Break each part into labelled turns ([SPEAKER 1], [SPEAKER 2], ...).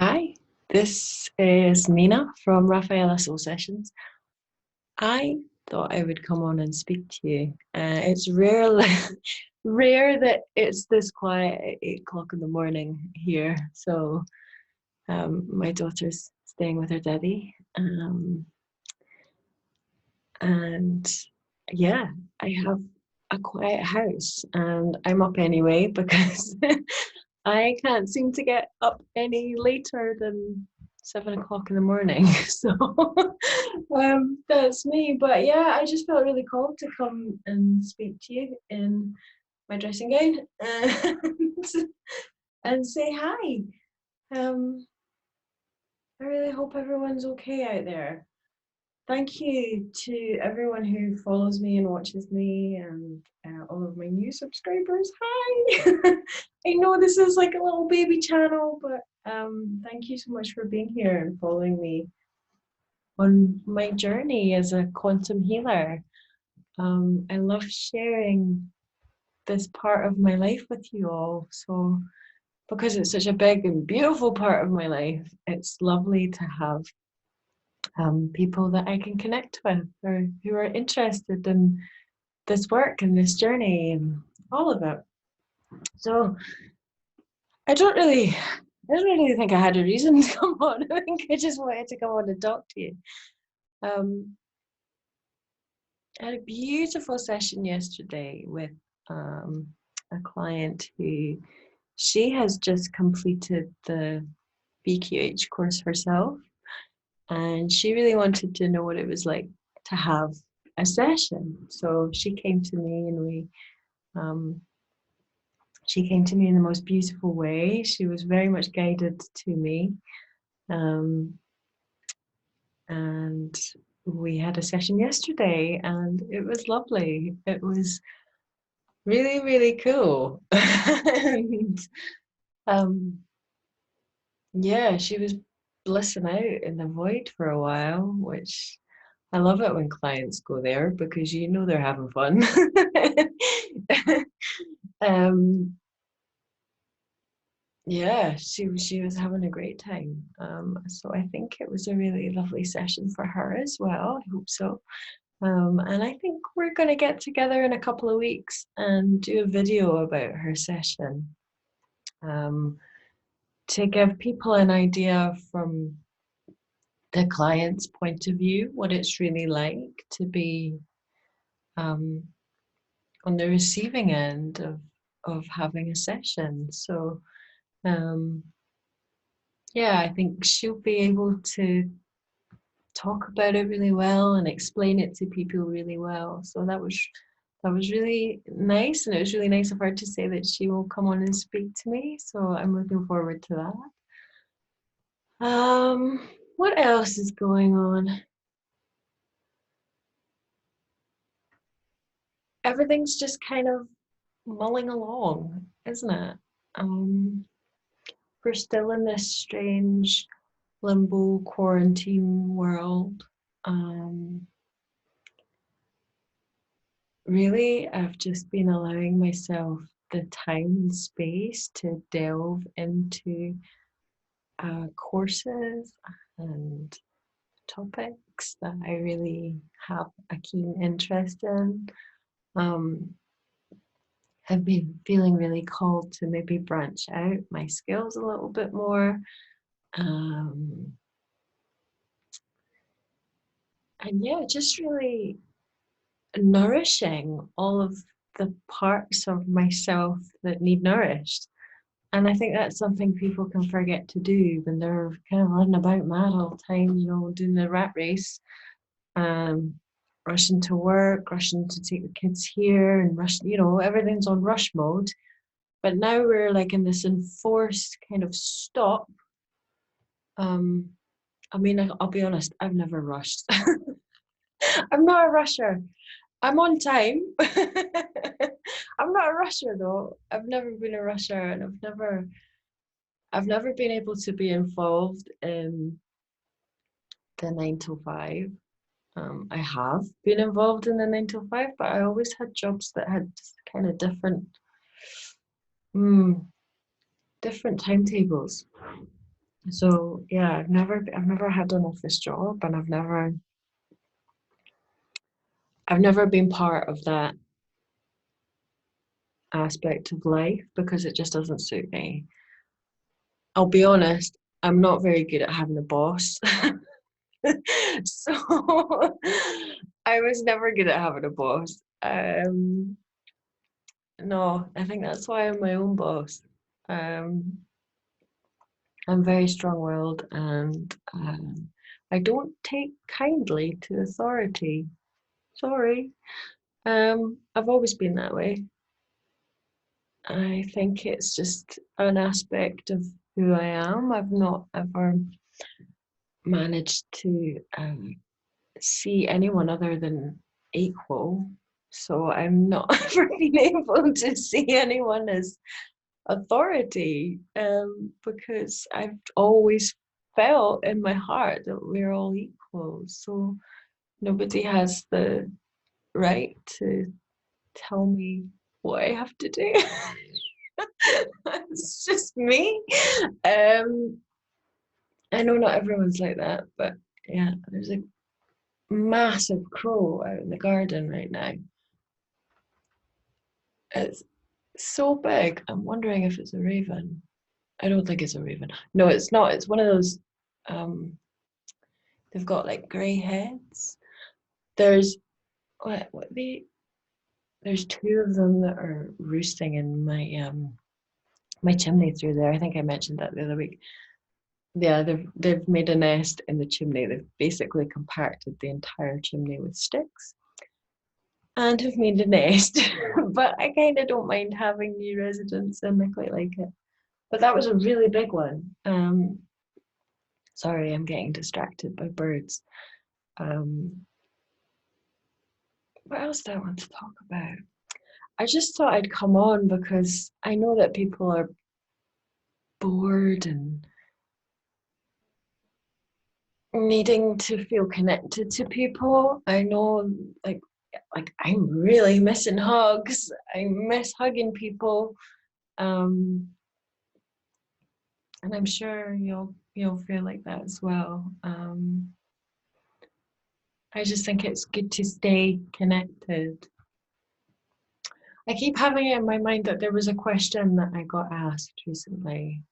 [SPEAKER 1] Hi, this is Nina from Rafaela Soul Sessions. I thought I would come on and speak to you. It's rare that it's this quiet at 8 o'clock in the morning here. So my daughter's staying with her daddy. And yeah, I have a quiet house and I'm up anyway because I can't seem to get up any later than 7 o'clock in the morning. So that's me. But yeah, I just felt really called to come and speak to you in my dressing gown and say hi. Um, I really hope everyone's okay out there. Thank you to everyone who follows me and watches me and all of my new subscribers. Hi! I know this is like a little baby channel, but thank you so much for being here and following me on my journey as a quantum healer. I love sharing this part of my life with you all. So, because it's such a big and beautiful part of my life, it's lovely to have people that I can connect with or who are interested in this work and this journey and all of it. So I don't really think I had a reason to come on. I think I just wanted to come on and talk to you. Um, I had a beautiful session yesterday with a client who she has just completed the BQH course herself, and she really wanted to know what it was like to have a session. So um, she came to me in the most beautiful way. She was very much guided to me, um, and we had a session yesterday, and it was lovely. It was really, really cool. And yeah, she was blissing out in the void for a while, which I love it when clients go there because you know they're having fun. um, yeah, she was having a great time. So I think it was a really lovely session for her as well. I hope so. And I think we're going to get together in a couple of weeks and do a video about her session, um, to give people an idea from the client's point of view what it's really like to be um, on the receiving end of having a session. So um, yeah, I think she'll be able to talk about it really well and explain it to people really well. So that was really nice, and it was really nice of her to say that she will come on and speak to me. So I'm looking forward to that. What else is going on? Everything's just kind of mulling along, isn't it? Um, we're still in this strange limbo quarantine world. Um, Really, I've just been allowing myself the time and space to delve into courses and topics that I really have a keen interest in. Um, I've been feeling really called to maybe branch out my skills a little bit more. Um, and yeah, just really nourishing all of the parts of myself that need nourished. And I think that's something people can forget to do when they're kind of running about mad all the time, doing the rat race, um, rushing to work, rushing to take the kids here, and everything's on rush mode. But now we're like in this enforced kind of stop. Um, I mean, I'll be honest, I've never rushed. I'm not a rusher. I'm on time. I'm not a rusher though. I've never been a rusher, and I've never been able to be involved in the 9 to 5. I have been involved in the 9 to 5, but I always had jobs that had just kind of mm, different timetables. So yeah, I've never had an office job, and I've never been part of that aspect of life because it just doesn't suit me. I'll be honest, I'm not very good at having a boss. So I was never good at having a boss. No, I think that's why I'm my own boss. Um, I'm very strong-willed, and I don't take kindly to authority. Sorry. I've always been that way. I think it's just an aspect of who I am. I've not ever managed to see anyone other than equal. So I'm not ever been able to see anyone as authority, because I've always felt in my heart that we're all equal. So nobody has the right to tell me what I have to do. It's just me. Um, I know not everyone's like that, but yeah, there's a massive crow out in the garden right now. It's so big. I'm wondering if it's a raven. I don't think it's a raven. No, it's not. It's one of those. Um, they've got like grey heads. There's what they. There's two of them that are roosting in my chimney through there. I think I mentioned that the other week. Yeah, they've made a nest in the chimney. They've basically compacted the entire chimney with sticks and have made a nest. But I kind of don't mind having new residents, and I quite like it. But that was a really big one. Sorry, I'm getting distracted by birds. Um, what else do I want to talk about? I just thought I'd come on because I know that people are bored and needing to feel connected to people. I know, like I'm really missing hugs. I miss hugging people, um, and I'm sure you'll feel like that as well. I just think it's good to stay connected. I keep having it in my mind that there was a question that I got asked recently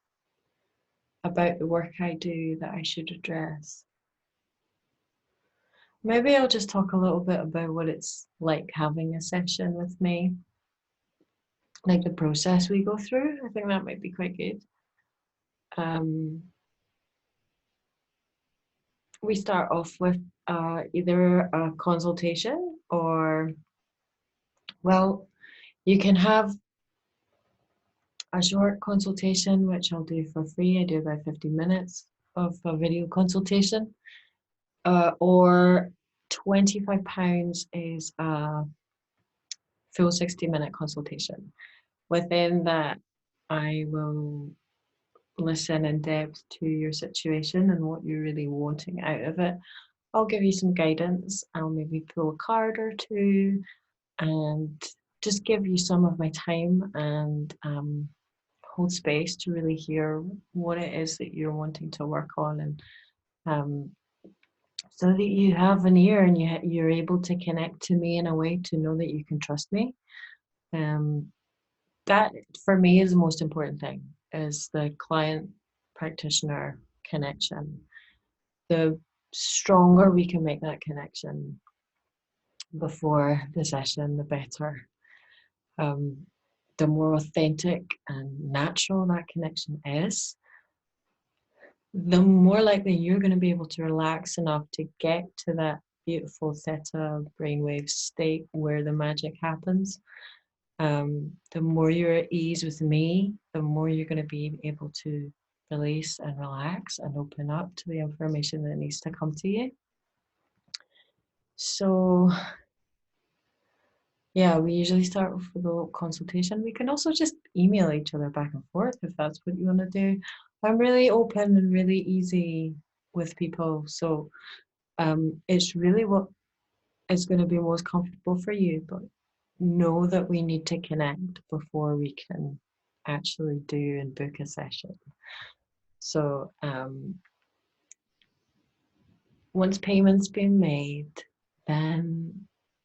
[SPEAKER 1] about the work I do that I should address. Maybe I'll just talk a little bit about what it's like having a session with me, like the process we go through. I think that might be quite good. Um, we start off with either a consultation or, well, you can have a short consultation, which I'll do for free. I do about 15 minutes of a video consultation, or £25 is a full 60-minute consultation. Within that, I will listen in depth to your situation and what you're really wanting out of it. I'll give you some guidance. I'll maybe pull a card or two and just give you some of my time and hold space to really hear what it is that you're wanting to work on, and um, so that you have an ear and you're able to connect to me in a way to know that you can trust me. Um, that for me is the most important thing, is the client practitioner connection. The stronger we can make that connection before the session, the better. Um, the more authentic and natural that connection is, the more likely you're going to be able to relax enough to get to that beautiful theta brainwave state where the magic happens. The more you're at ease with me, the more you're going to be able to release and relax and open up to the information that needs to come to you. So yeah, we usually start with a little consultation. We can also just email each other back and forth if that's what you want to do. I'm really open and really easy with people. So it's really what is going to be most comfortable for you. But know that we need to connect before we can actually do and book a session. So once payment's been made, then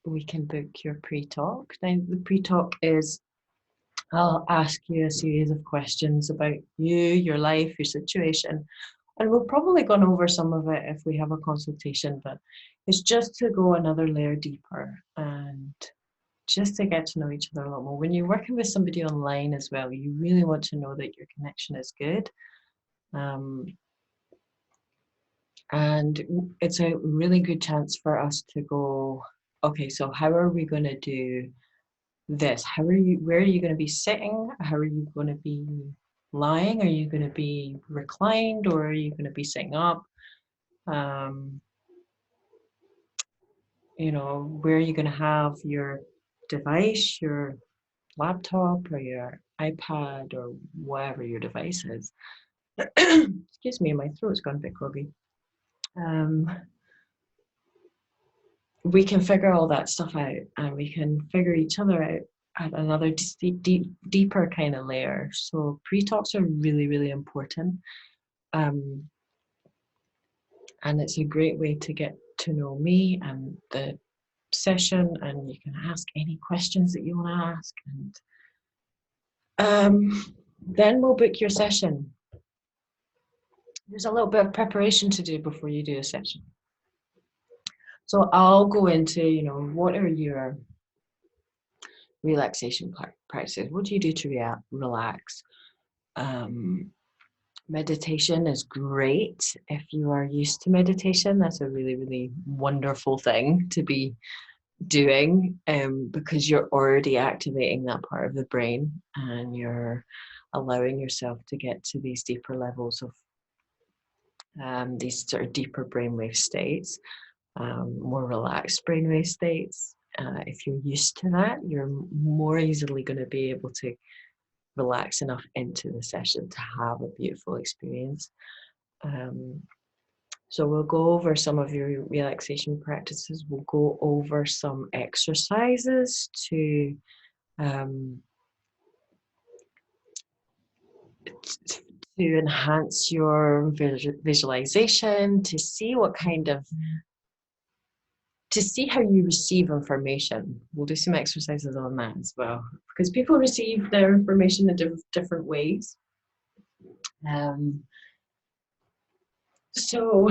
[SPEAKER 1] we can book your pre-talk. Now the pre-talk is, I'll ask you a series of questions about you, your life, your situation, and we'll probably go over some of it if we have a consultation, but it's just to go another layer deeper and just to get to know each other a lot more. When you're working with somebody online as well, you really want to know that your connection is good. And it's a really good chance for us to go, okay, so how are we going to do this? Where are you going to be sitting? How are you going to be lying? Are you going to be reclined, or are you going to be sitting up? You know, where are you going to have your device, your laptop or your iPad or whatever your device is? Excuse me, my throat's gone a bit groggy. We can figure all that stuff out, and we can figure each other out at another deeper kind of layer. So pre-talks are really, really important. And it's a great way to get to know me and the session, and you can ask any questions that you want to ask. And then we'll book your session. There's a little bit of preparation to do before you do a session. So I'll go into, you know, what are your relaxation practices? What do you do to relax? Meditation is great. If you are used to meditation, that's a really, really wonderful thing to be doing, because you're already activating that part of the brain and you're allowing yourself to get to these deeper levels of these sort of deeper brainwave states, more relaxed brainwave states. If you're used to that, you're more easily going to be able to relax enough into the session to have a beautiful experience. So we'll go over some of your relaxation practices. We'll go over some exercises to enhance your visualization, to see how you receive information. We'll do some exercises on that as well, because people receive their information in different ways. So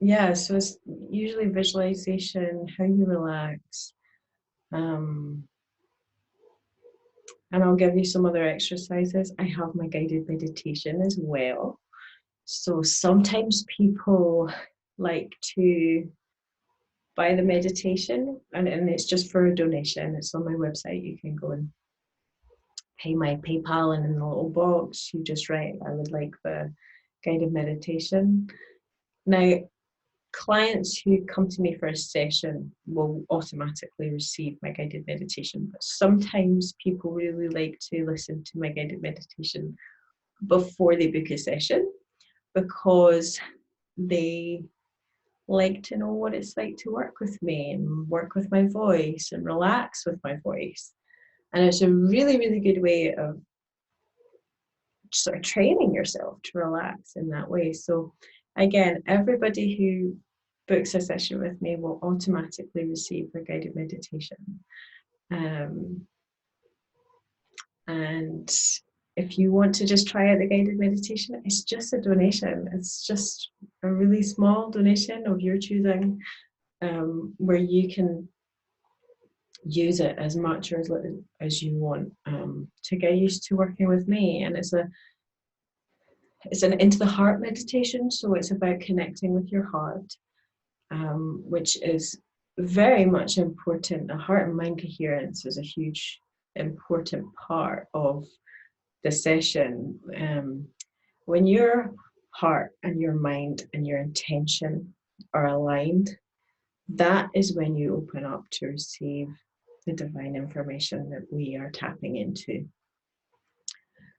[SPEAKER 1] it's usually visualization, how you relax, and I'll give you some other exercises. I have my guided meditation as well. So sometimes people like to buy the meditation, and it's just for a donation. It's on my website. You can go and pay my PayPal, and in the little box you just write, I would like the guided meditation. Now, clients who come to me for a session will automatically receive my guided meditation, but sometimes people really like to listen to my guided meditation before they book a session, because they like to know what it's like to work with me and work with my voice and relax with my voice. And it's a really, really good way of sort of training yourself to relax in that way. So again, everybody who books a session with me will automatically receive a guided meditation. And if you want to just try out the guided meditation, it's just a donation. It's just a really small donation of your choosing, where you can use it as much or as little as you want, to get used to working with me. And it's an into the heart meditation, so it's about connecting with your heart, which is very much important. The heart and mind coherence is a huge important part of the session. When your heart and your mind and your intention are aligned, that is when you open up to receive the divine information that we are tapping into.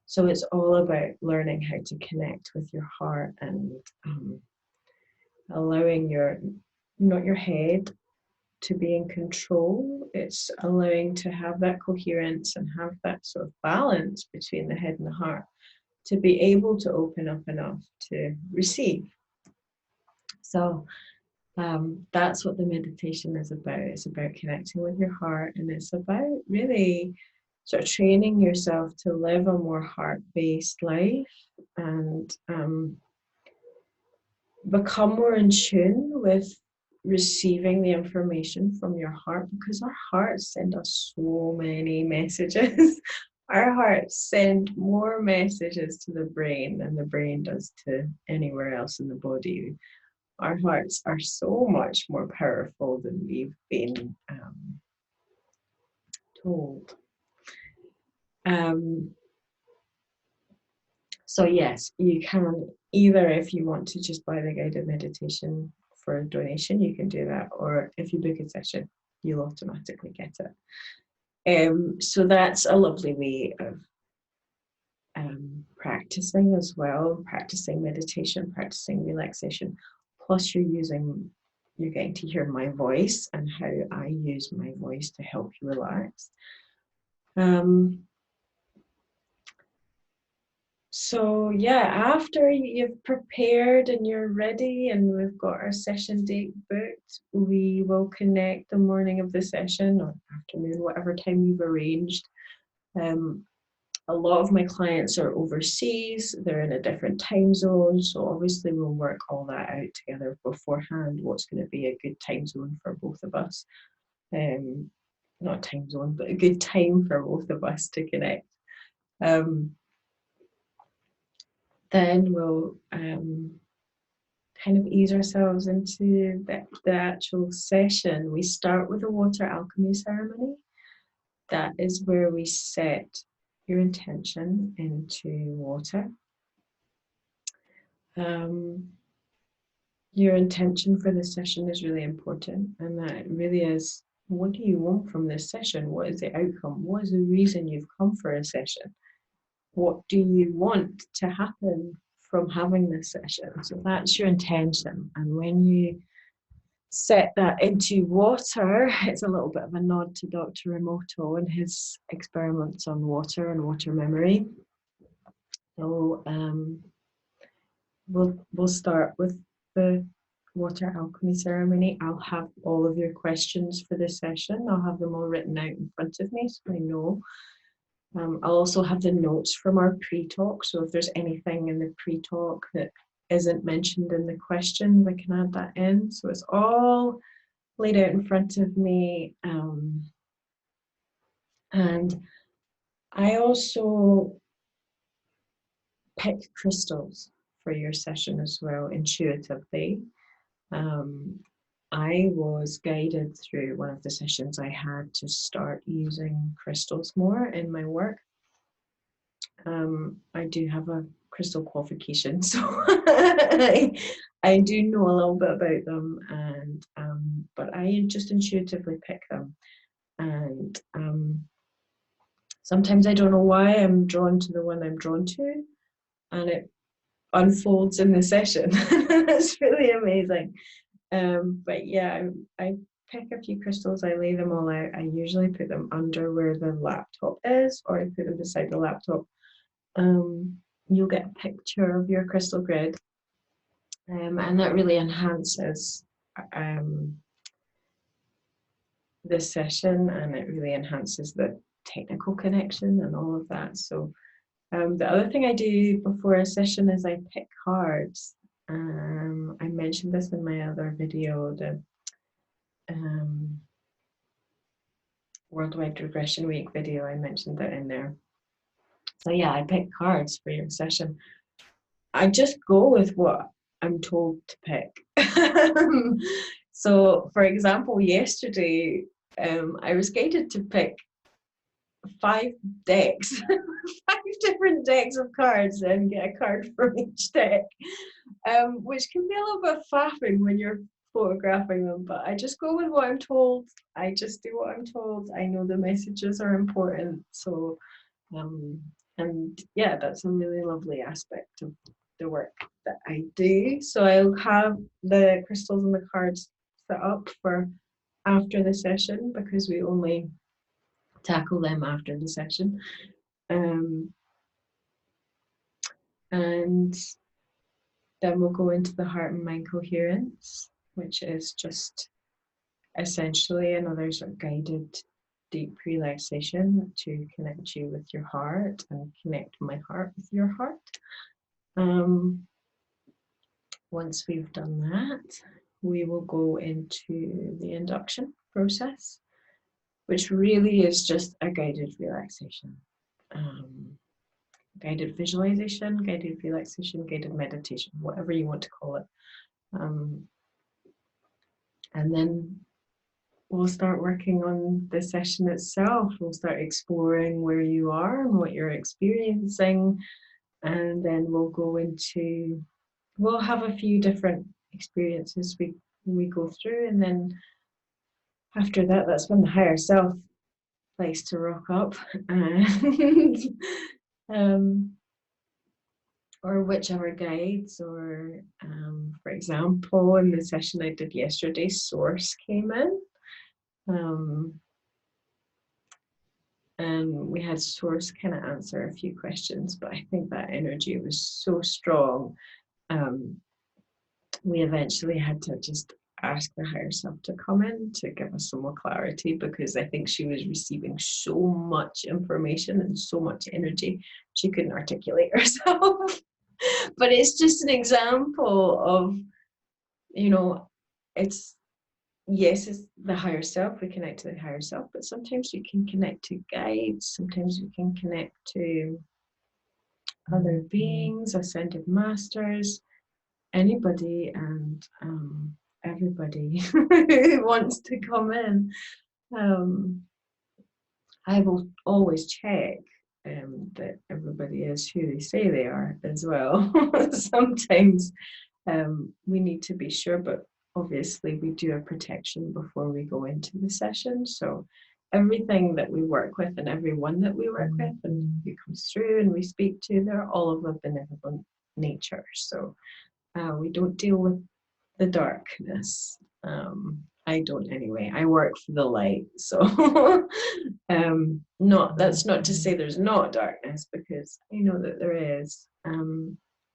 [SPEAKER 1] So it's all about learning how to connect with your heart and allowing not your head to be in control. It's allowing to have that coherence and have that sort of balance between the head and the heart. to be able to open up enough to receive. So that's what the meditation is about. It's about connecting with your heart, and it's about really sort of training yourself to live a more heart-based life and become more in tune with receiving the information from your heart, because our hearts send us so many messages. Our hearts send more messages to the brain than the brain does to anywhere else in the body. Our hearts are so much more powerful than we've been told. So yes, you can either, if you want to just buy the guided meditation for a donation, you can do that, or if you book a session, you'll automatically get it. So that's a lovely way of practicing as well, practicing meditation, practicing relaxation. Plus you're getting to hear my voice and how I use my voice to help you relax. So yeah, after you've prepared and you're ready and we've got our session date booked, we will connect the morning of the session or afternoon, whatever time you've arranged. A lot of my clients are overseas, they're in a different time zone, so obviously we'll work all that out together beforehand, what's going to be a good time zone for both of us. Not time zone, but a good time for both of us to connect. Then we'll kind of ease ourselves into the actual session. We start with a water alchemy ceremony. That is where we set your intention into water. Your intention for this session is really important, and that really is, what do you want from this session? What is the outcome? What is the reason you've come for a session? What do you want to happen from having this session? So that's your intention. And when you set that into water, it's a little bit of a nod to Dr. Emoto and his experiments on water and water memory. So we'll start with the water alchemy ceremony. I'll have all of your questions for this session. I'll have them all written out in front of me so I know. I'll also have the notes from our pre-talk, so if there's anything in the pre-talk that isn't mentioned in the questions, I can add that in. So it's all laid out in front of me. And I also pick crystals for your session as well, intuitively. I was guided through one of the sessions I had to start using crystals more in my work. I do have a crystal qualification, so I do know a little bit about them, and but I just intuitively pick them, and sometimes I don't know why I'm drawn to the one I'm drawn to, and it unfolds in the session. It's really amazing. But yeah, I pick a few crystals, I lay them all out. I usually put them under where the laptop is, or I put them beside the laptop. You'll get a picture of your crystal grid, and that really enhances this session, and it really enhances the technical connection and all of that. So the other thing I do before a session is I pick cards. I mentioned this in my other video, the Worldwide Regression Week video. I mentioned that in there. So yeah, I pick cards for your session. I just go with what I'm told to pick. So for example, yesterday, I was guided to pick 5 decks, 5 different decks of cards, and get a card from each deck, which can be a little bit faffing when you're photographing them, but I just go with what I'm told. I just do what I'm told. I know the messages are important, so and yeah, that's a really lovely aspect of the work that I do. So I'll have the crystals and the cards set up for after the session, because we only tackle them after the session. And then we'll go into the heart and mind coherence, which is just essentially another sort of guided deep relaxation to connect you with your heart and connect my heart with your heart. Once we've done that, we will go into the induction process, which really is just a guided relaxation. Guided visualization, guided relaxation, guided meditation, whatever you want to call it. And then we'll start working on the session itself. We'll start exploring where you are and what you're experiencing. And then we'll have a few different experiences we go through. And then after that, that's when the higher self likes to rock up. And or whichever guides, or for example, in the session I did yesterday, Source came in. And we had Source kind of answer a few questions, but I think that energy was so strong. We eventually had to just ask the higher self to come in to give us some more clarity, because I think she was receiving so much information and so much energy she couldn't articulate herself. But it's just an example of, it's the higher self. We connect to the higher self, but sometimes we can connect to guides, sometimes we can connect to other beings, ascended masters, anybody and everybody who wants to come in. I will always check that everybody is who they say they are as well. Sometimes we need to be sure, but obviously we do a protection before we go into the session. So everything that we work with and everyone that we work with and who comes through and we speak to, they're all of a benevolent nature. So we don't deal with the darkness. I don't anyway. I work for the light. So that's not to say there's not darkness, because I know that there is.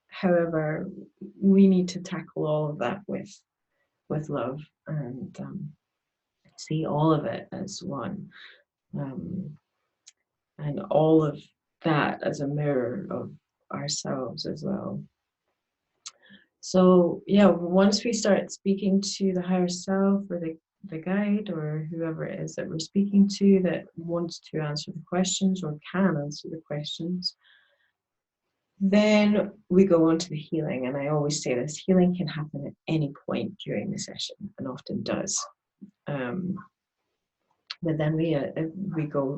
[SPEAKER 1] However, we need to tackle all of that with love and see all of it as one, and all of that as a mirror of ourselves as well. So yeah, once we start speaking to the higher self or the guide or whoever it is that we're speaking to that wants to answer the questions or can answer the questions, then we go on to the healing. And I always say this, healing can happen at any point during the session, and often does. But then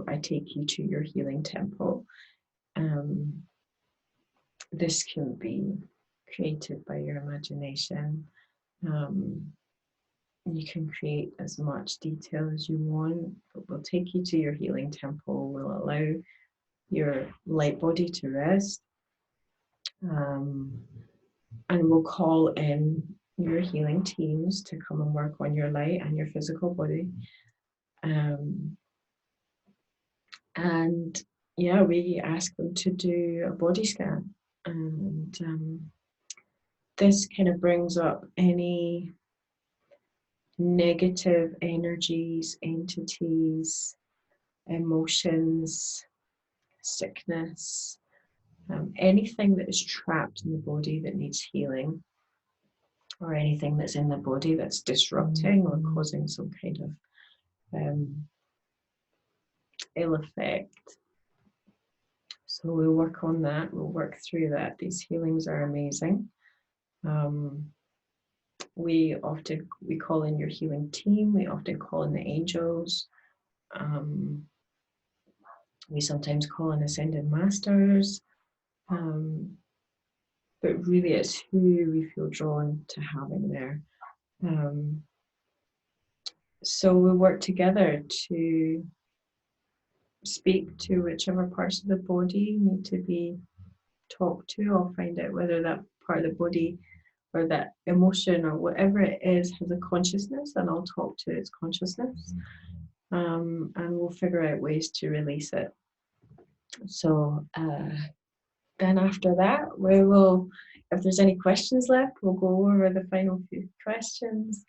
[SPEAKER 1] I take you to your healing temple. This can be created by your imagination. You can create as much detail as you want, but we'll take you to your healing temple. We'll allow your light body to rest. And we'll call in your healing teams to come and work on your light and your physical body. And yeah, we ask them to do a body scan. And this kind of brings up any negative energies, entities, emotions, sickness, anything that is trapped in the body that needs healing, or anything that's in the body that's disrupting or causing some kind of ill effect. So we'll work on that, we'll work through that. These healings are amazing. We call in your healing team, we often call in the angels. We sometimes call in ascended masters. But really it's who we feel drawn to having there. So we'll work together to speak to whichever parts of the body need to be talked to. I'll find out whether that part of the body or that emotion or whatever it is has a consciousness, and I'll talk to its consciousness. And we'll figure out ways to release it. So then after that, we will, if there's any questions left, we'll go over the final few questions.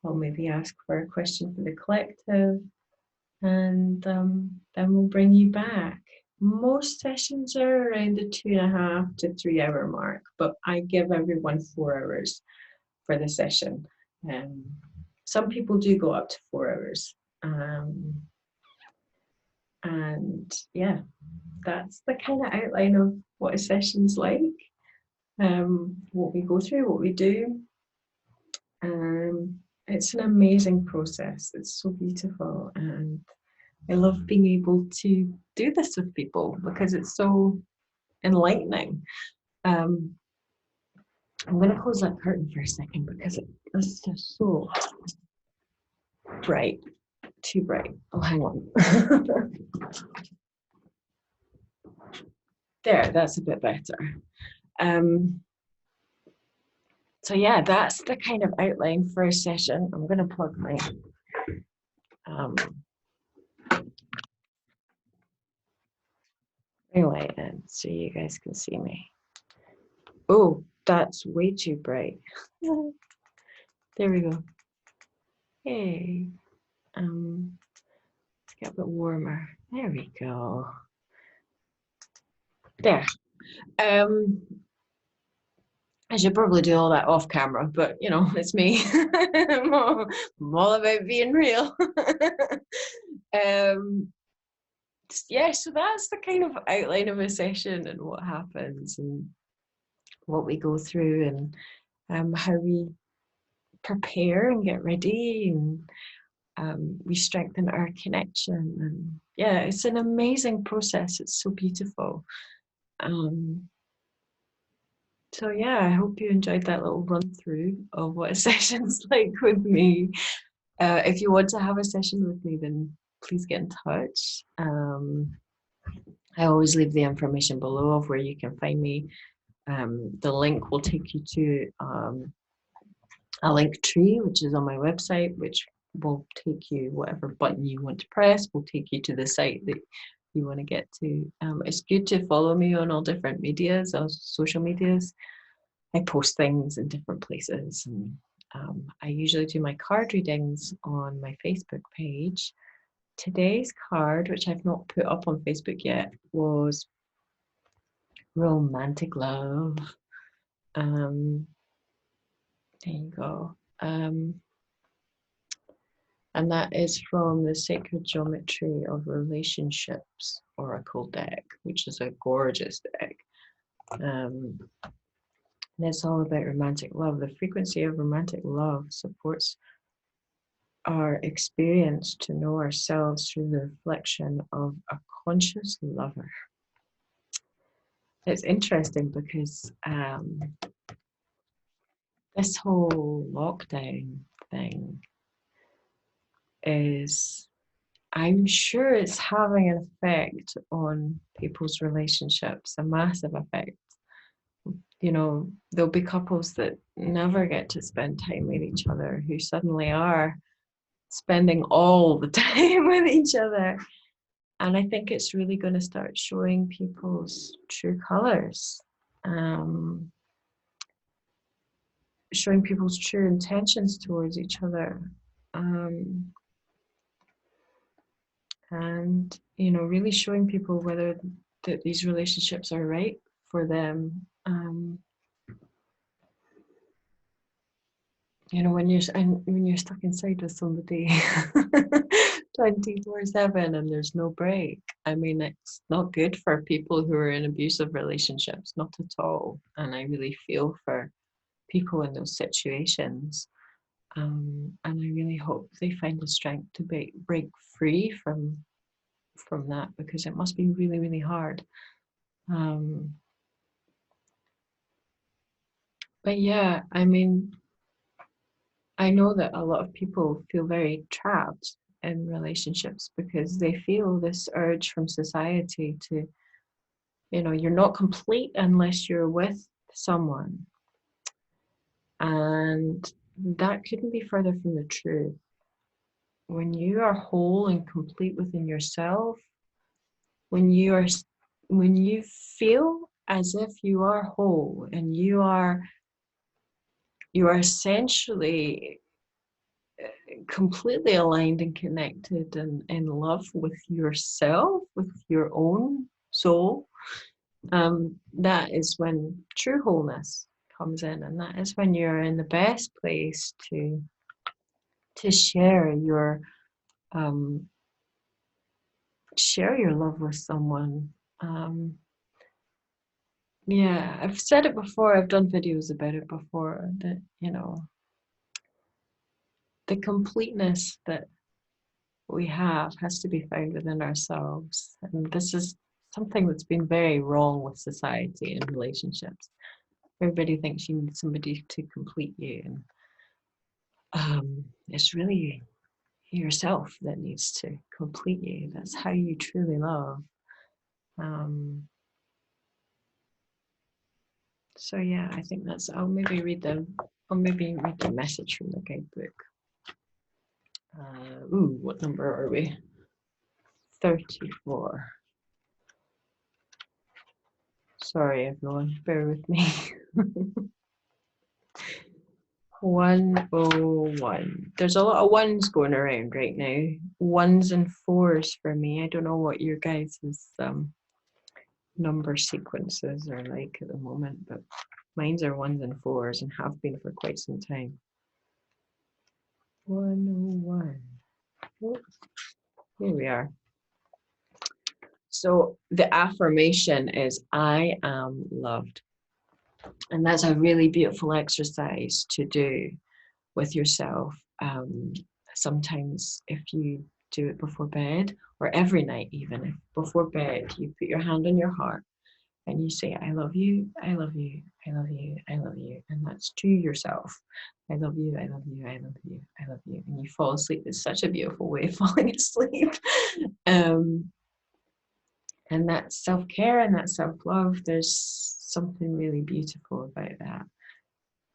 [SPEAKER 1] I'll maybe ask for a question for the collective, and then we'll bring you back. Most sessions are around the 2.5 to 3 hour mark, but I give everyone 4 hours for the session. Some people do go up to 4 hours. And yeah, that's the kind of outline of what a session's like, what we go through, what we do. It's an amazing process. It's so beautiful, and I love being able to do this with people because it's so enlightening. I'm going to close that curtain for a second because it's just so bright, too bright. Oh, hang on. There, that's a bit better. So yeah, that's the kind of outline for a session. I'm going to plug my light in so you guys can see me. Oh, that's way too bright. There we go. Hey, let's get a bit warmer. There we go. There. I should probably do all that off camera, but you know, it's me. I'm all about being real. Yeah, so that's the kind of outline of a session and what happens and what we go through and how we prepare and get ready, and we strengthen our connection. And yeah, it's an amazing process. It's so beautiful. So yeah, I hope you enjoyed that little run through of what a session's like with me. If you want to have a session with me, then please get in touch. I always leave the information below of where you can find me. The link will take you to a link tree, which is on my website, which will take you, whatever button you want to press, will take you to the site that you want to get to. It's good to follow me on all different medias, social medias. I post things in different places, and I usually do my card readings on my Facebook page. Today's card, which I've not put up on Facebook yet, was romantic love. There you go. And that is from the Sacred Geometry of Relationships Oracle deck, which is a gorgeous deck. And it's all about romantic love. The frequency of romantic love supports our experience to know ourselves through the reflection of a conscious lover. It's interesting because this whole lockdown thing is, I'm sure it's having an effect on people's relationships, a massive effect. You know, there'll be couples that never get to spend time with each other who suddenly are spending all the time with each other. And I think it's really going to start showing people's true colors, showing people's true intentions towards each other. And, you know, really showing people whether that these relationships are right for them. You know, when you're stuck inside with somebody 24/7 and there's no break, I mean, it's not good for people who are in abusive relationships, not at all. And I really feel for people in those situations. And I really hope they find the strength to break free from that, because it must be really, really hard. But yeah, I mean, I know that a lot of people feel very trapped in relationships because they feel this urge from society to, you know, you're not complete unless you're with someone. And that couldn't be further from the truth. When you are whole and complete within yourself, when you feel as if you are whole and you are essentially completely aligned and connected and in love with yourself, with your own soul. That is when true wholeness comes in, and that is when you're in the best place to share your love with someone. Yeah, I've said it before, I've done videos about it before, that, you know, the completeness that we have has to be found within ourselves. And this is something that's been very wrong with society and relationships. Everybody thinks you need somebody to complete you, and it's really yourself that needs to complete you. That's how you truly love. So yeah, I think that's. I'll maybe read the message from the guidebook. What number are we? 34. Sorry, everyone, bear with me. 101. There's a lot of ones going around right now. Ones and fours for me. I don't know what your guys' number sequences are like at the moment, but mine's are ones and fours and have been for quite some time. 101. Oh, here we are. So the affirmation is, I am loved. And that's a really beautiful exercise to do with yourself. Sometimes if you do it before bed, or every night even, if before bed you put your hand on your heart and you say, I love you, I love you, I love you, I love you. And that's to yourself. I love you, I love you, I love you, I love you. And you fall asleep. It's such a beautiful way of falling asleep. And that self-care and that self-love, there's something really beautiful about that.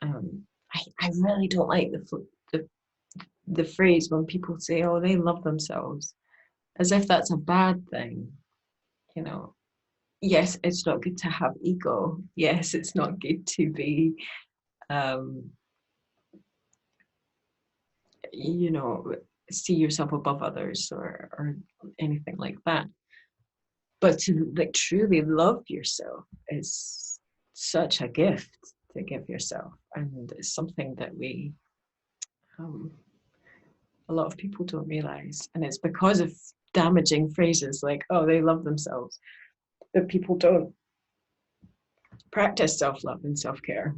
[SPEAKER 1] I really don't like the phrase when people say, oh, they love themselves, as if that's a bad thing. You know, yes, it's not good to have ego. Yes, it's not good to be, you know, see yourself above others or anything like that. But to like truly love yourself is such a gift to give yourself, and it's something that a lot of people don't realize, and it's because of damaging phrases like, oh, they love themselves, that people don't practice self-love and self-care.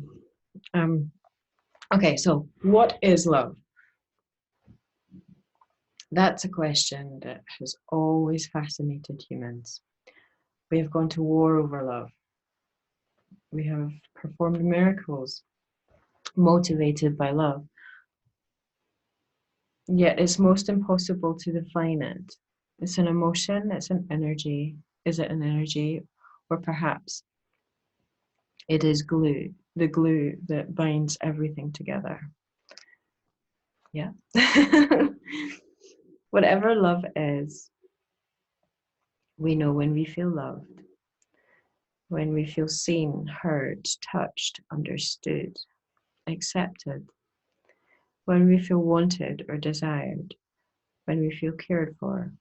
[SPEAKER 1] Okay, so what is love? That's a question that has always fascinated humans. We have gone to war over love. We have performed miracles motivated by love. Yet it's most impossible to define it. It's an emotion, it's an energy. Is it an energy? Or perhaps it is glue, the glue that binds everything together. Yeah. Whatever love is, we know when we feel loved, when we feel seen, heard, touched, understood, accepted, when we feel wanted or desired, when we feel cared for,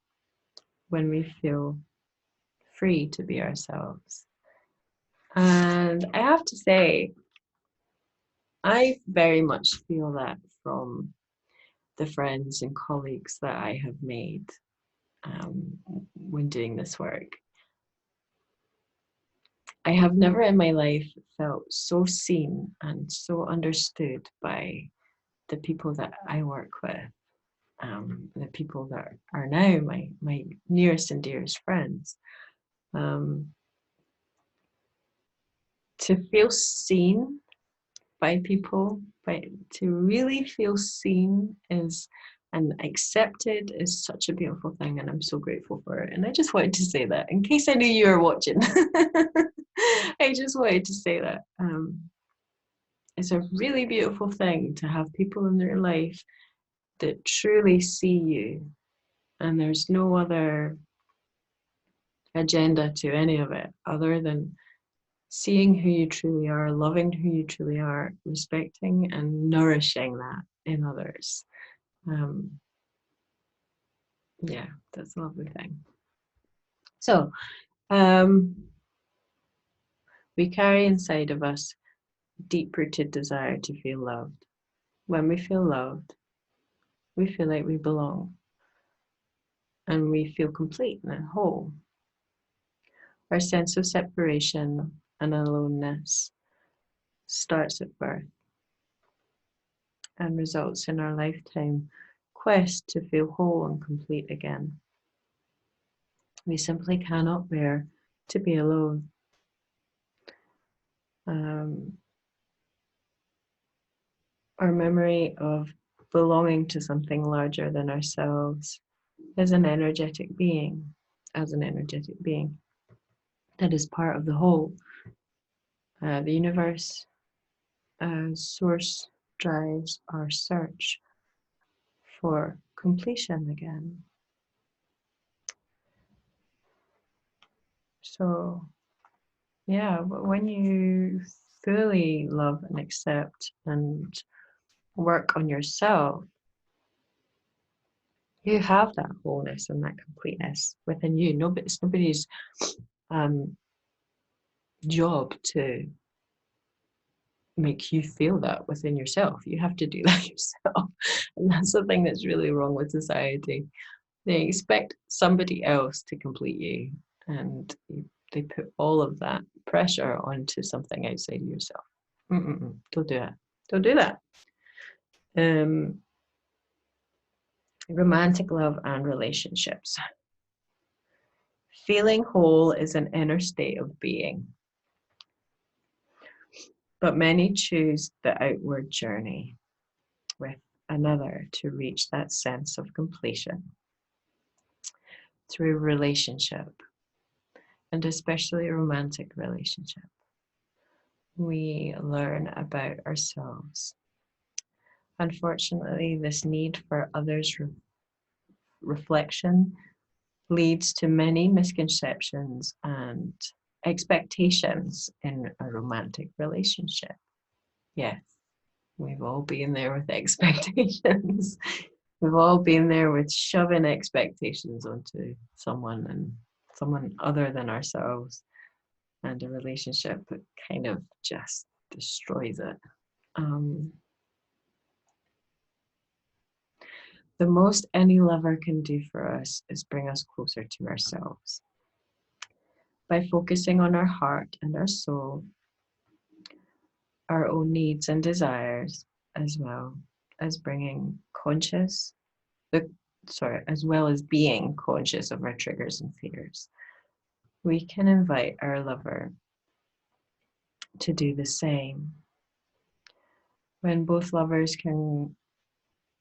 [SPEAKER 1] when we feel free to be ourselves. And I have to say, I very much feel that from the friends and colleagues that I have made when doing this work. I have never in my life felt so seen and so understood by the people that I work with, the people that are now my nearest and dearest friends. To feel seen by people, to really feel seen is and accepted is such a beautiful thing, and I'm so grateful for it. And I just wanted to say that in case I knew you were watching. I just wanted to say that it's a really beautiful thing to have people in their life that truly see you, and there's no other agenda to any of it other than seeing who you truly are, loving who you truly are, respecting and nourishing that in others. Yeah, that's a lovely thing. So, we carry inside of us deep-rooted desire to feel loved. When we feel loved, we feel like we belong and we feel complete and whole. Our sense of separation and aloneness starts at birth and results in our lifetime quest to feel whole and complete again. We simply cannot bear to be alone. Our memory of belonging to something larger than ourselves as an energetic being that is part of the whole. The universe source drives our search for completion again. So, yeah, when you fully love and accept and work on yourself, you have that wholeness and that completeness within you. It's nobody's job to make you feel that within yourself. You have to do that yourself. And that's the thing that's really wrong with society. They expect somebody else to complete you, and they put all of that pressure onto something outside of yourself. Don't do that. Don't do that. Romantic love and relationships. Feeling whole is an inner state of being, but many choose the outward journey with another to reach that sense of completion through relationship, and especially a romantic relationship. We learn about ourselves. Unfortunately, this need for others' reflection leads to many misconceptions and expectations in a romantic relationship. Yes, we've all been there with expectations. We've all been there with shoving expectations onto someone and someone other than ourselves, and a relationship that kind of just destroys it. The most any lover can do for us is bring us closer to ourselves. By focusing on our heart and our soul, our own needs and desires, as well as being conscious of our triggers and fears, we can invite our lover to do the same. When both lovers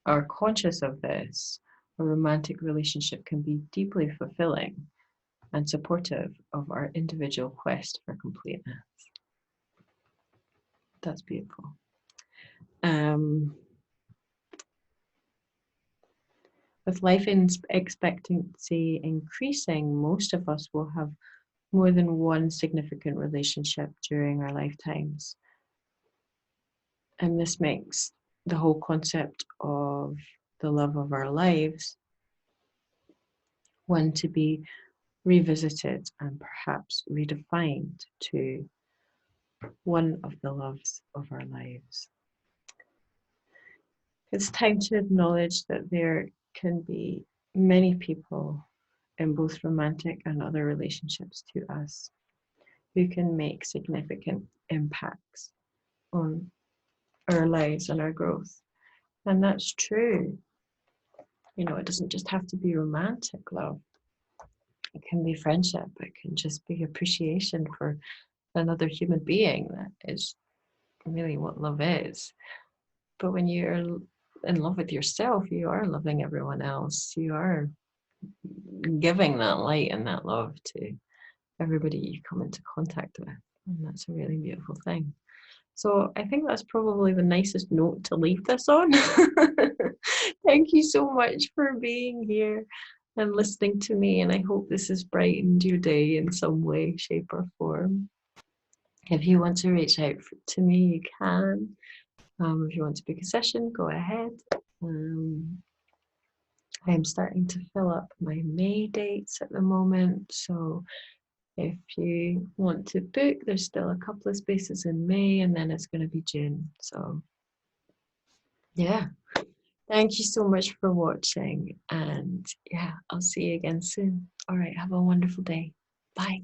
[SPEAKER 1] are conscious of this, a romantic relationship can be deeply fulfilling and supportive of our individual quest for completeness. That's beautiful. With life expectancy increasing, most of us will have more than one significant relationship during our lifetimes. And this makes the whole concept of the love of our lives one to be revisited and perhaps redefined to one of the loves of our lives. It's time to acknowledge that there can be many people in both romantic and other relationships to us who can make significant impacts on our lives and our growth. And that's true. You know, it doesn't just have to be romantic love. It can be friendship. It can just be appreciation for another human being. That is really what love is. But when you're in love with yourself, you are loving everyone else. You are giving that light and that love to everybody you come into contact with. And that's a really beautiful thing. So I think that's probably the nicest note to leave this on. Thank you so much for being here and listening to me. And I hope this has brightened your day in some way, shape, or form. If you want to reach out to me, you can. If you want to book a session, go ahead. I'm starting to fill up my May dates at the moment, so if you want to book, there's still a couple of spaces in May, and then it's going to be June. So yeah, thank you so much for watching, and yeah, I'll see you again soon. All right, have a wonderful day. Bye.